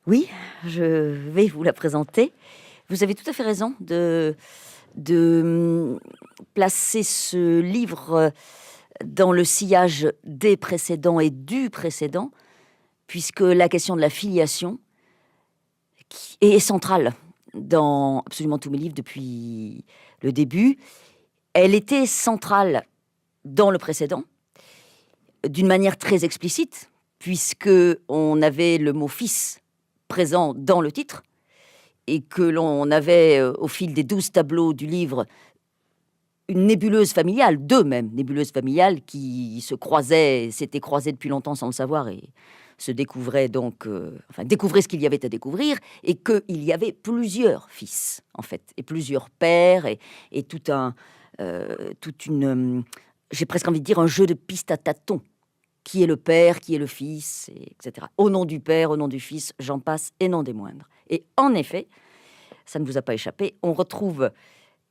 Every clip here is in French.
Oui, je vais vous la présenter. Vous avez tout à fait raison de placer ce livre dans le sillage des précédents et du précédent, puisque la question de la filiation est centrale dans absolument tous mes livres depuis le début. Elle était centrale dans le précédent, d'une manière très explicite, puisque on avait le mot fils présent dans le titre, et que l'on avait, au fil des 12 tableaux du livre, une nébuleuse familiale, deux même nébuleuses familiales qui se croisaient, s'étaient croisées depuis longtemps sans le savoir et se découvraient donc, découvraient ce qu'il y avait à découvrir, et qu'il y avait plusieurs fils, en fait, et plusieurs pères, et toute une, j'ai presque envie de dire, un jeu de piste à tâtons. Qui est le père, qui est le fils, etc. Au nom du père, au nom du fils, j'en passe, et non des moindres. Et en effet, ça ne vous a pas échappé, on retrouve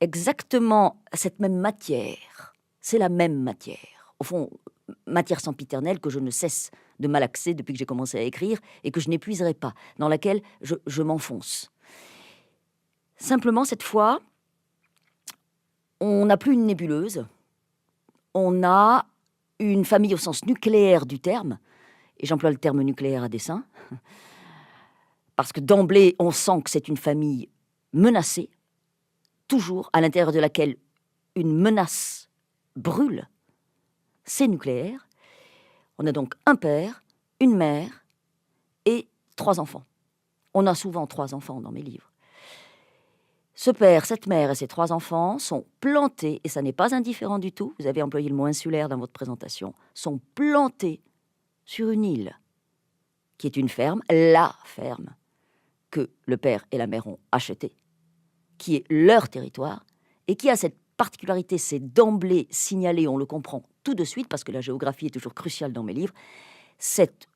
exactement cette même matière. C'est la même matière. Au fond, matière sempiternelle que je ne cesse de malaxer depuis que j'ai commencé à écrire et que je n'épuiserai pas, dans laquelle je m'enfonce. Simplement, cette fois, on n'a plus une nébuleuse, on a une famille au sens nucléaire du terme, et j'emploie le terme nucléaire à dessein, parce que d'emblée, on sent que c'est une famille menacée, toujours à l'intérieur de laquelle une menace brûle, c'est nucléaire. On a donc un père, une mère et 3 enfants. On a souvent 3 enfants dans mes livres. Ce père, cette mère et ces 3 enfants sont plantés, et ça n'est pas indifférent du tout, vous avez employé le mot insulaire dans votre présentation, sont plantés sur une île, qui est une ferme, la ferme que le père et la mère ont achetée, qui est leur territoire, et qui a cette particularité, c'est d'emblée signalé, on le comprend tout de suite, parce que la géographie est toujours cruciale dans mes livres, cette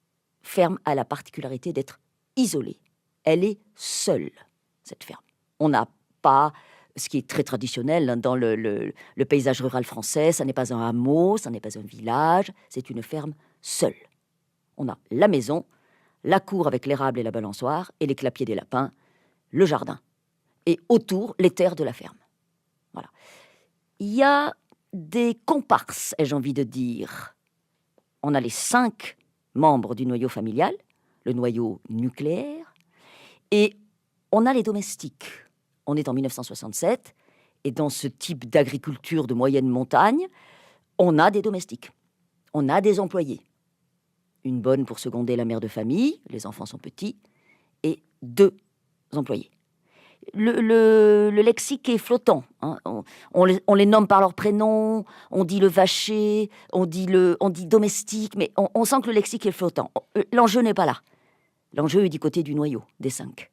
ferme a la particularité d'être isolée. Elle est seule, cette ferme. On n'a pas ce qui est très traditionnel dans le paysage rural français, ça n'est pas un hameau, ça n'est pas un village, c'est une ferme seule. On a la maison, la cour avec l'érable et la balançoire, et les clapiers des lapins, le jardin, et autour, les terres de la ferme. Voilà. Il y a des comparses, ai-je envie de dire. On a les 5 membres du noyau familial, le noyau nucléaire, et on a les domestiques. On est en 1967, et dans ce type d'agriculture de moyenne montagne, on a des domestiques, on a des employés. Une bonne pour seconder la mère de famille, les enfants sont petits, et 2 employés. Le lexique est flottant, hein. On les nomme par leur prénom, on dit le vacher, on dit domestique, mais on sent que le lexique est flottant. L'enjeu n'est pas là. L'enjeu est du côté du noyau, des 5.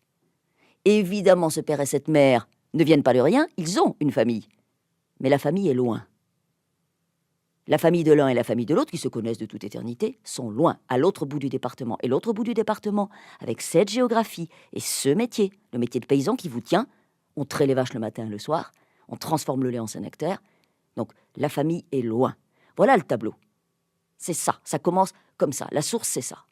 Évidemment, ce père et cette mère ne viennent pas de rien, ils ont une famille. Mais la famille est loin. La famille de l'un et la famille de l'autre, qui se connaissent de toute éternité, sont loin, à l'autre bout du département. Et l'autre bout du département, avec cette géographie et ce métier, le métier de paysan qui vous tient, on traite les vaches le matin et le soir, on transforme le lait en Saint-Nectaire. Donc, la famille est loin. Voilà le tableau. C'est ça, ça commence comme ça. La source, c'est ça.